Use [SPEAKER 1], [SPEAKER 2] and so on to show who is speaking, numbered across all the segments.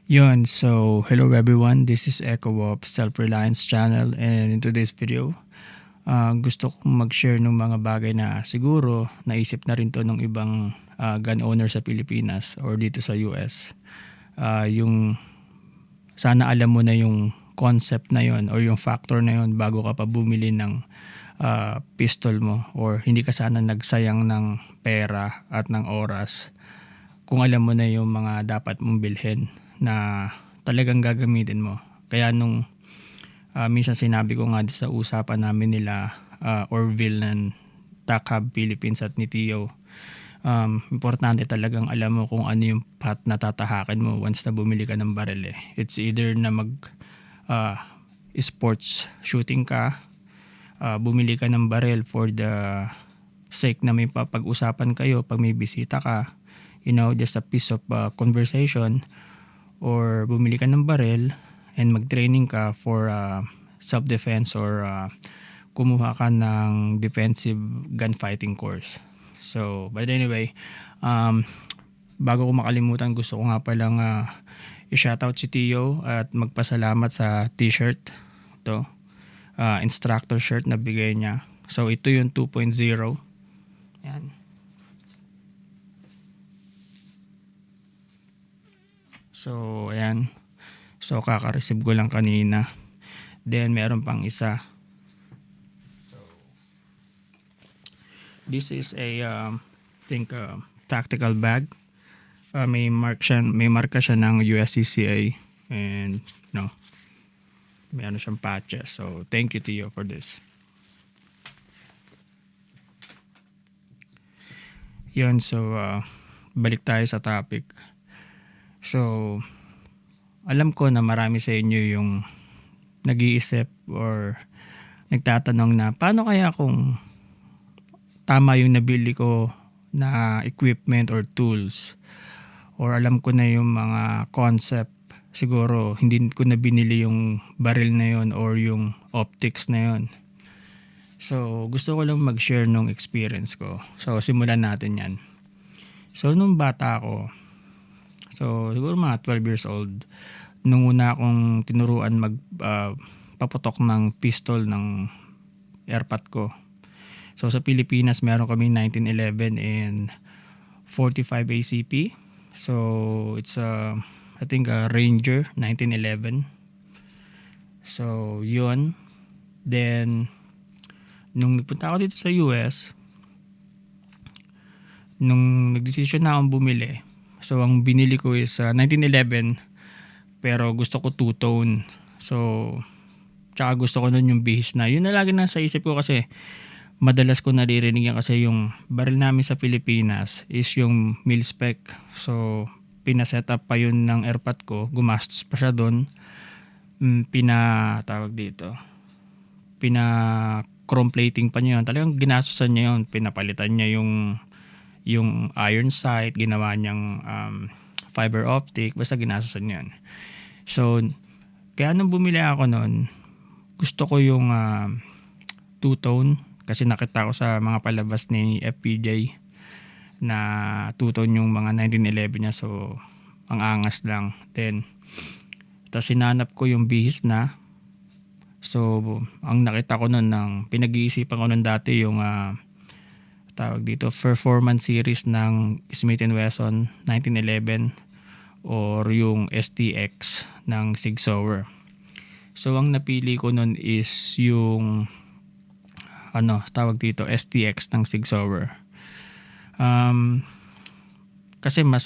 [SPEAKER 1] Yun, so hello everyone, this is Echo of Self-Reliance Channel, and in today's video, gusto kong mag-share ng mga bagay na siguro naisip na rin to ng ibang gun owner sa Pilipinas or dito sa US. Yung sana alam mo na yung concept na yon or yung factor na yon bago ka pa bumili ng pistol mo, or hindi ka sana nagsayang ng pera at ng oras kung alam mo na yung mga dapat mong bilhin na talagang gagamitin mo. Kaya nung minsan sinabi ko nga sa usapan namin nila Orville ng TAC Hub Philippines at ni Tio, importante talagang alam mo kung ano yung path na tatahakin mo once na bumili ka ng baril eh. It's either na mag sports shooting ka, bumili ka ng baril for the sake na may papag-usapan kayo pag may bisita ka, just a piece of conversation, or bumili ka ng baril and mag-training ka for self-defense or kumuha ka ng defensive gunfighting course. So, but anyway, bago ko makalimutan, gusto ko nga palang i-shoutout si Tio at magpasalamat sa t-shirt. Ito, instructor shirt na bigay niya. So, ito yung 2.0. Yan. So, ayan. So, kaka-receive ko lang kanina. Then, meron pang isa. So, this is a, tactical bag. May marka siya ng USCCA. And, meron siyang patches. So, thank you, Tio, for this. Yun, so, balik tayo sa topic. So, alam ko na marami sa inyo yung nag-iisip or nagtatanong na paano kaya kung tama yung nabili ko na equipment or tools, or alam ko na yung mga concept, siguro hindi ko na binili yung baril na yon or yung optics na yon. So, gusto ko lang mag-share nung experience ko. So, simulan natin yan. So, nung bata ako, so siguro mga 12 years old, nung una akong tinuruan paputok ng pistol ng airpot ko. So sa Pilipinas meron kami 1911 and 45 ACP. So it's I think a Ranger 1911. So yun. Then nung nagpunta ako dito sa US, nung nagdesisyon na akong bumili, so ang binili ko is 1911, pero gusto ko two-tone. So tsaka gusto ko nun yung bihis na. Yun na lagi nasa isip ko kasi madalas ko naririnig yan, kasi yung baril namin sa Pilipinas is yung mil-spec. So pinaset up pa yun ng airpot ko. Gumastos pa siya doon. Chrome plating pa niya yun. Talagang ginastosan niya yun. Pinapalitan niya yung iron sight. Ginawa niyang fiber optic. Basta ginastosan niya yun. So kaya nung bumili ako noon, gusto ko yung two-tone, kasi nakita ko sa mga palabas ni FPJ na two-tone yung mga 1911 niya. So ang angas lang. Then tapos sinanap ko yung bihis na. So ang nakita ko noon, ng pinag-iisipan ko noon dati yung performance series ng Smith & Wesson 1911 or yung STX ng Sig Sauer. So ang napili ko noon is yung STX ng Sig Sauer. Kasi mas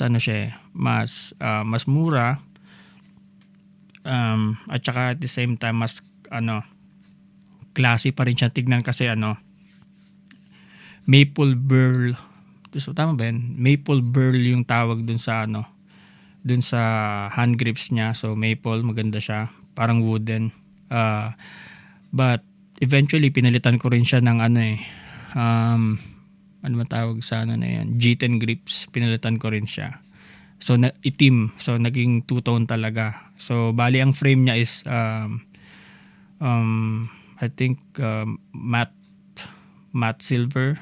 [SPEAKER 1] mas mura, at saka at the same time mas classy pa rin siya tignan, kasi maple burl. So tama ba yan? Maple burl yung tawag dun sa hand grips niya. So maple, maganda siya, parang wooden. But eventually pinalitan ko rin siya ng tawag sa na yan, G10 grips. Pinalitan ko rin siya. So itim. So naging two-tone talaga. So bali ang frame niya is I think matte silver.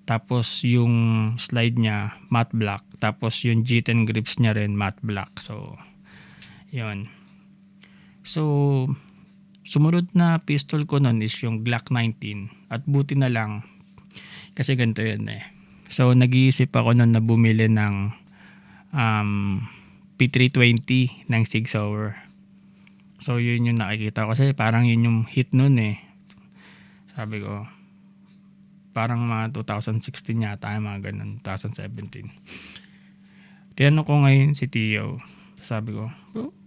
[SPEAKER 1] Tapos yung slide niya matte black. Tapos yung G10 grips niya rin matte black. So Yun. So, sumunod na pistol ko nun is yung Glock 19. At buti na lang, kasi ganito yun eh. So, nag-iisip ako nun na bumili ng P320 ng Sig Sauer. So, yun yung nakikita ko kasi parang yun yung hit nun eh. Sabi ko, parang mga 2016 yata, mga ganun, 2017. Tinanong ko ngayon si Tio. Sabi ko,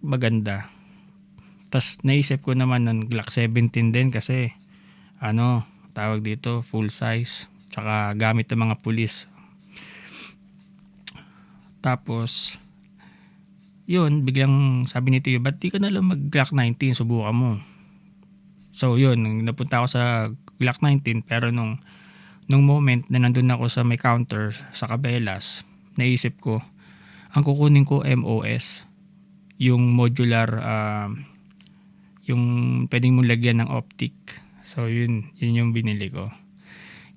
[SPEAKER 1] maganda. Tas naisip ko naman ng Glock 17 din kasi tawag dito, full size. Tsaka gamit ng mga pulis. Tapos, yun, biglang sabi ni Tio, ba't di ka nalang mag Glock 19, subukan mo. So yun, napunta ako sa Glock 19 pero nung moment na nandun ako sa may counter sa Cabela's, naisip ko, ang kukunin ko MOS, yung modular, yung pwedeng mong lagyan ng optic. So yun yung binili ko.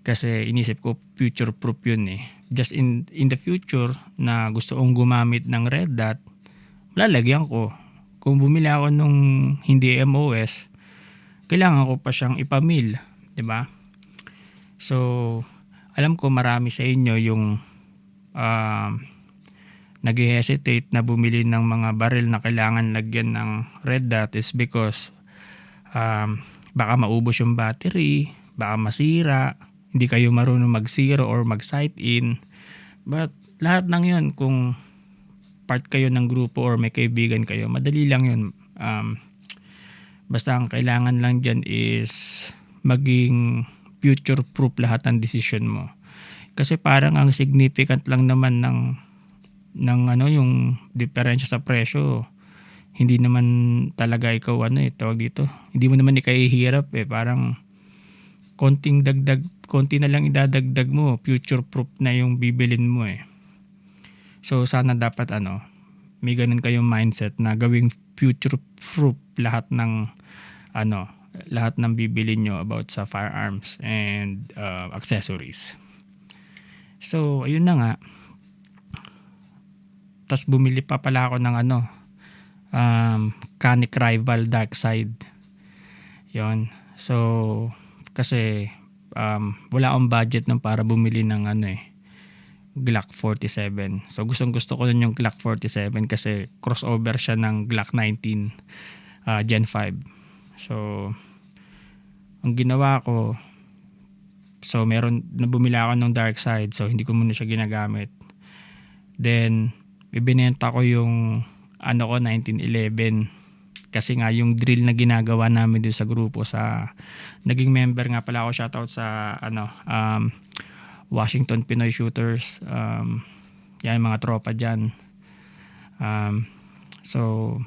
[SPEAKER 1] Kasi inisip ko future proof yun eh. Just in the future na gusto kong gumamit ng red dot, lalagyan ko. Kung bumili ako nung hindi MOS, kailangan ko pa siyang ipamil, 'di ba? So, alam ko marami sa inyo yung nag-hesitate na bumili ng mga baril na kailangan lagyan ng red dot is because baka maubos yung battery, baka masira, hindi kayo marunong mag-zero or mag-sight in. But lahat ng yun, kung part kayo ng grupo or may kaibigan kayo, madali lang yun. Basta ang kailangan lang dyan is maging future proof lahat ng decision mo. Kasi parang ang significant lang naman ng yung diferensya sa presyo. Hindi naman talaga ikaw tawag dito. Hindi mo naman ikahihirap eh. Parang konti na lang idadagdag mo, future proof na yung bibilin mo eh. So sana dapat may ganun kayong mindset na gawing future proof lahat ng bibili nyo about sa firearms and accessories. So ayun na nga. Tas bumili pa pala ako ng Canik Rival Dark Side. Yon. So kasi wala akong budget para bumili ng Glock 47. So gusto ko nun yung Glock 47 kasi crossover siya ng Glock 19 Gen 5. So ang ginawa ko, so bumili ako ng Dark Side, so hindi ko muna siya ginagamit. Then ibinenta ko yung 1911 kasi nga yung drill na ginagawa namin doon sa grupo, naging member nga pala ako, shoutout sa Washington Pinoy Shooters, yan mga tropa dyan. So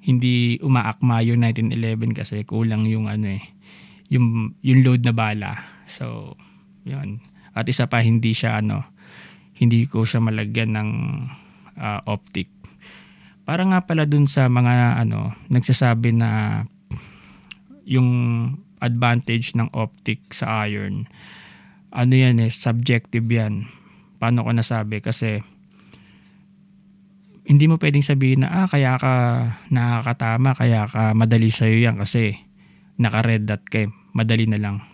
[SPEAKER 1] hindi umaakma yung 1911 kasi kulang yung yung load na bala. So yun, at isa pa hindi ko siya malagyan ng optic. Para nga pala dun sa mga nagsasabi na yung advantage ng optic sa iron, yan subjective yan. Paano ko nasabi? Kasi hindi mo pwedeng sabihin na kaya ka nakakatama, kaya ka madali sa'yo yan kasi naka-red dot ka, madali na lang.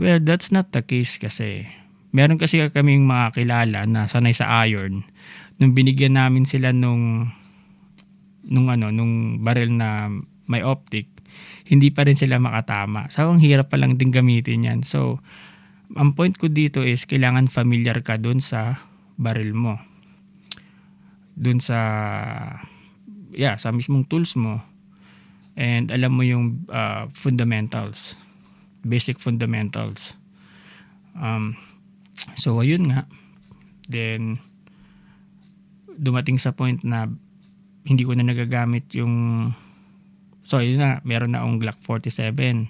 [SPEAKER 1] Well, that's not the case kasi meron kasi kaming mga kilala na sanay sa iron. Nung binigyan namin sila nung baril na may optic, hindi pa rin sila makatama. So, ang hirap pa lang din gamitin yan. So, ang point ko dito is kailangan familiar ka dun sa baril mo. Dun sa mismong tools mo. And alam mo yung fundamentals. Basic fundamentals. So, ayun nga. Then, dumating sa point na hindi ko na nagagamit yung... So, yun na. Meron na akong Glock 47.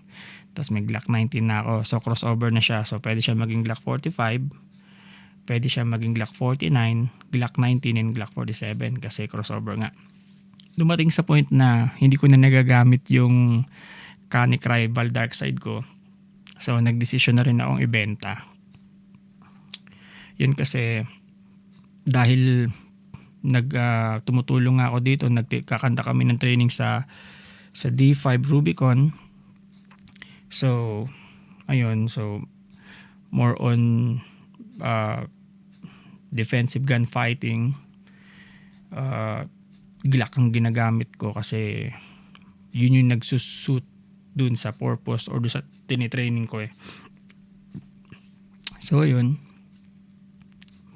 [SPEAKER 1] Tapos may Glock 19 na ako. So, crossover na siya. So, pwede siya maging Glock 45. Pwede siya maging Glock 49, Glock 19, and Glock 47 kasi crossover nga. Dumating sa point na hindi ko na nagagamit yung Canik Rival Dark Side ko. So, nagdesisyon na rin akong ibenta. Yun kasi dahil tumutulong nga ako dito, kakanta kami ng training sa D5 Rubicon. So ayun, so more on defensive gunfighting. Glock ang ginagamit ko kasi yun yung nagsusuit dun sa purpose or dun sa tinitraining ko eh. So ayun,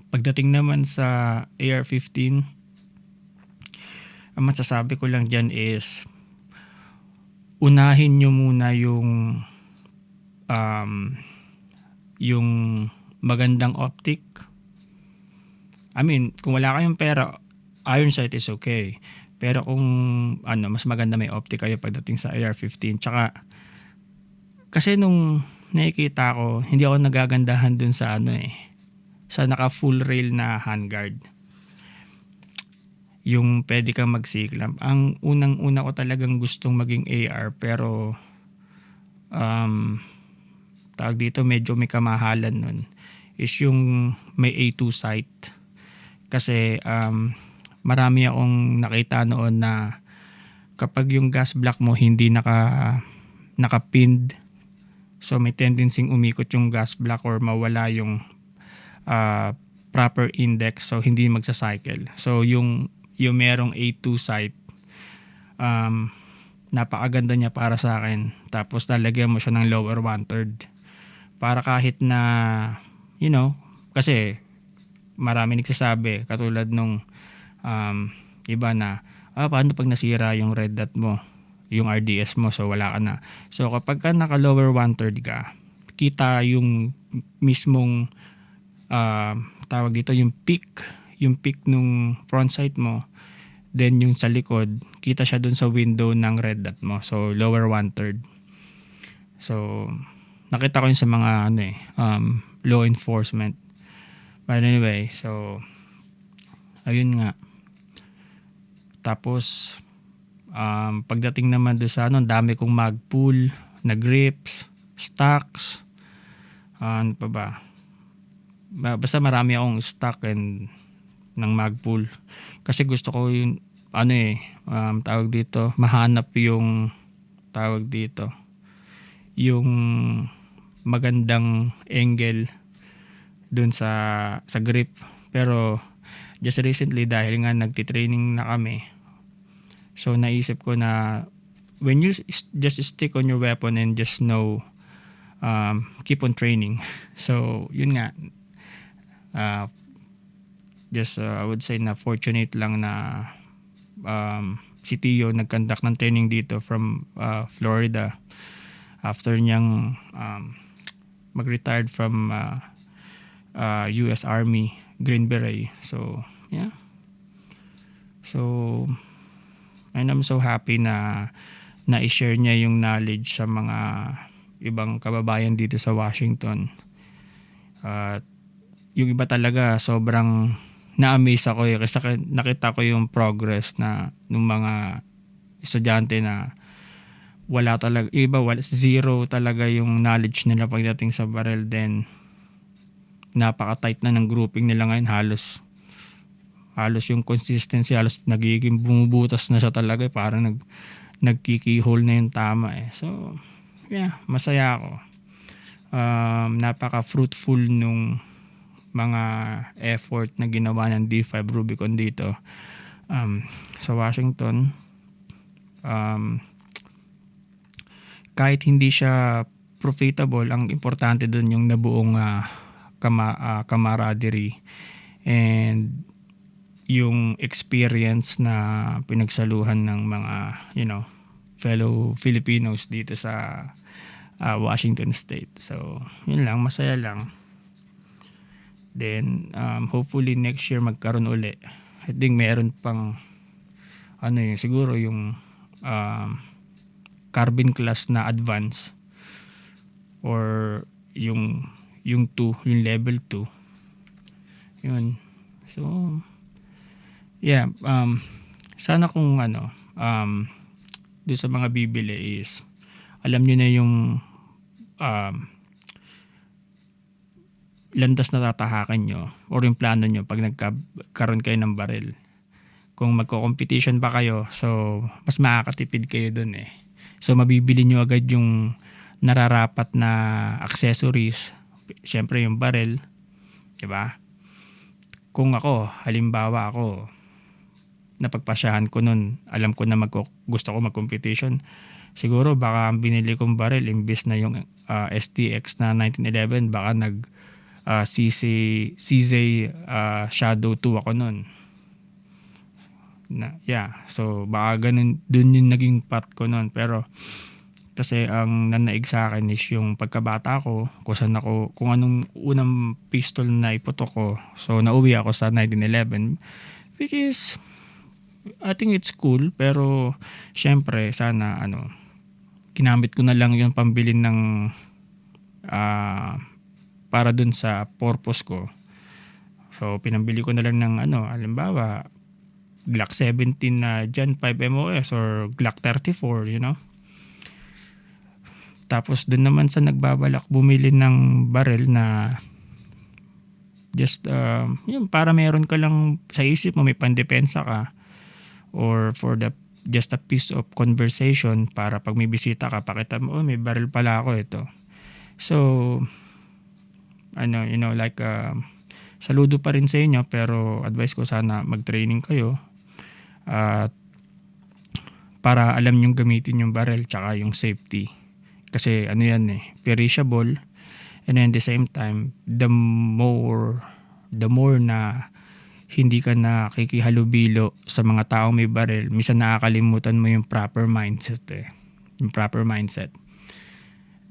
[SPEAKER 1] pagdating naman sa AR-15, ang masasabi ko lang dyan is unahin nyo muna yung magandang optic. I mean, kung wala kayong pera, iron sight is okay. Pero kung mas maganda may optic kayo pagdating sa AR-15. Tsaka, kasi nung nakikita ko, hindi ako nagagandahan dun sa sa naka full rail na handguard. Yung pwede kang magsiklam. Ang unang-una ko talagang gustong maging AR, pero tawag dito, medyo may kamahalan nun, is yung may A2 sight. Kasi marami akong nakita noon na kapag yung gas block mo hindi nakapinned, so may tendency umikot yung gas block or mawala yung proper index, so hindi magsa-cycle. So yung merong A2 sight, napakaganda niya para sa akin. Tapos lalagyan mo siya ng lower 1/3 para kahit na kasi marami nagsasabi katulad nung iba na paano pag nasira yung red dot mo, yung RDS mo, so wala ka na. So kapag ka naka lower 1/3 ka, kita yung mismong tawag dito, yung peak nung front sight mo, then yung sa likod kita siya dun sa window ng red dot mo, so lower 1/3. So nakita ko yun sa mga law enforcement. But anyway, so ayun nga. Tapos pagdating naman doon sa dami kong magpull, na grips, stocks, ano pa ba? Basta marami akong stock and ng magpull. Kasi gusto ko yung tawag dito, mahanap yung tawag dito, yung magandang angle doon sa grip. Pero just recently, dahil nga nagtitraining na kami, so naisip ko na when you just stick on your weapon and just know, keep on training. So yun nga, I would say na fortunate lang na si Tio nag-conduct ng training dito from Florida after niyang mag-retired from US Army Green Beret. So yeah, so and I'm so happy na i-share niya yung knowledge sa mga ibang kababayan dito sa Washington. At yung iba talaga sobrang na-amaze ako kasi nakita ko yung progress na ng mga estudyante na wala talaga, zero talaga yung knowledge nila pagdating sa barrel. Then napaka-tight na ng grouping nila ngayon, halos yung consistency halos nagiging bumubutas na siya talaga, parang nagkikihole na yung tama So yeah, masaya ako. Napaka-fruitful nung mga effort na ginawa ng D5 Rubicon dito sa Washington. Kahit hindi siya profitable, ang importante dun yung nabuong camaraderie and yung experience na pinagsaluhan ng mga fellow Filipinos dito sa Washington State. So yun lang, masaya lang. Then hopefully next year magkaroon uli. I think meron pang siguro yung carbine class na advance or yung 2, yung level 2. Yun. So yeah, sana kung doon sa mga bibili is alam nyo na yung landas na tatahakan nyo or yung plano nyo pag nagkaroon kayo ng baril. kung magko-competition pa kayo, so mas makakatipid kayo dun eh. So mabibili nyo agad yung nararapat na accessories. Siyempre yung barrel, 'di ba? Kung ako, halimbawa ako, napagpasyahan ko nun, alam ko na gusto ko mag-competition, siguro baka ang binili kong barrel imbis na yung STX na 1911, baka CZ Shadow 2 ako nun. So baka ganun, dun yung naging path ko nun. Pero kasi ang nanaig sa akin is yung pagkabata ko, kung anong unang pistol na iputok ko. So nauwi ako sa 1911, which is I think it's cool, pero syempre sana ginamit ko na lang yung pambili ng para dun sa purpose ko. So pinambili ko na lang ng halimbawa Glock 17 na Gen 5 MOS or Glock 34, Tapos dun naman sa nagbabalak bumili ng barrel na just yun, para meron ka lang sa isip mo, may pandepensa ka, or for just a piece of conversation, para pag may bisita ka, pakita mo, may barrel pala ako ito. So saludo pa rin sa inyo, pero advice ko sana mag-training kayo at para alam nyong gamitin yung barrel tsaka yung safety. Kasi yan perishable, and then at the same time, the more na hindi ka nakikihalubilo sa mga taong may barrel, minsan nakakalimutan mo yung proper mindset Yung proper mindset.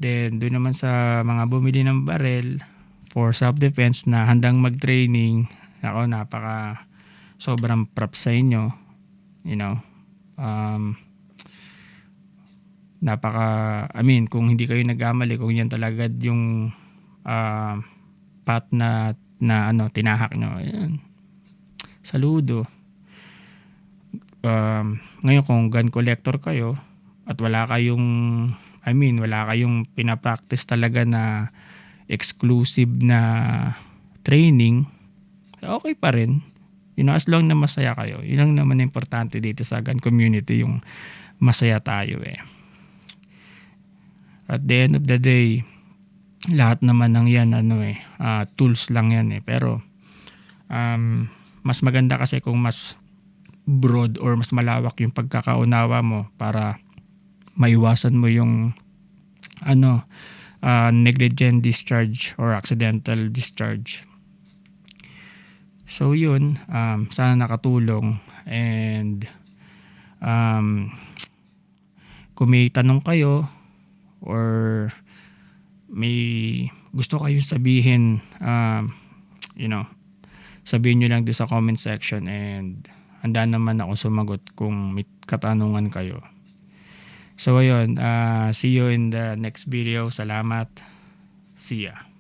[SPEAKER 1] Then doon naman sa mga bumili ng barrel for self-defense na handang mag-training, ako, sobrang props sa inyo. Kung hindi kayo nagkamali, kung yan talaga yung path na tinahak nyo, ayan, saludo. Ngayon kung gun collector kayo at wala kayong pinapractice talaga na exclusive na training, okay pa rin. As long na masaya kayo. Yun lang naman importante dito sa gun community, yung masaya tayo At the end of the day, lahat naman ng yan tools lang yan pero mas maganda kasi kung mas broad or mas malawak yung pagkakaunawa mo, para maiwasan mo yung negligent discharge or accidental discharge. So yun, sana nakatulong, and kung may tanong kayo or may gusto kayong sabihin, sabihin nyo lang doon sa comment section, and handa naman ako sumagot kung may katanungan kayo. So ayun, see you in the next video. Salamat. See ya.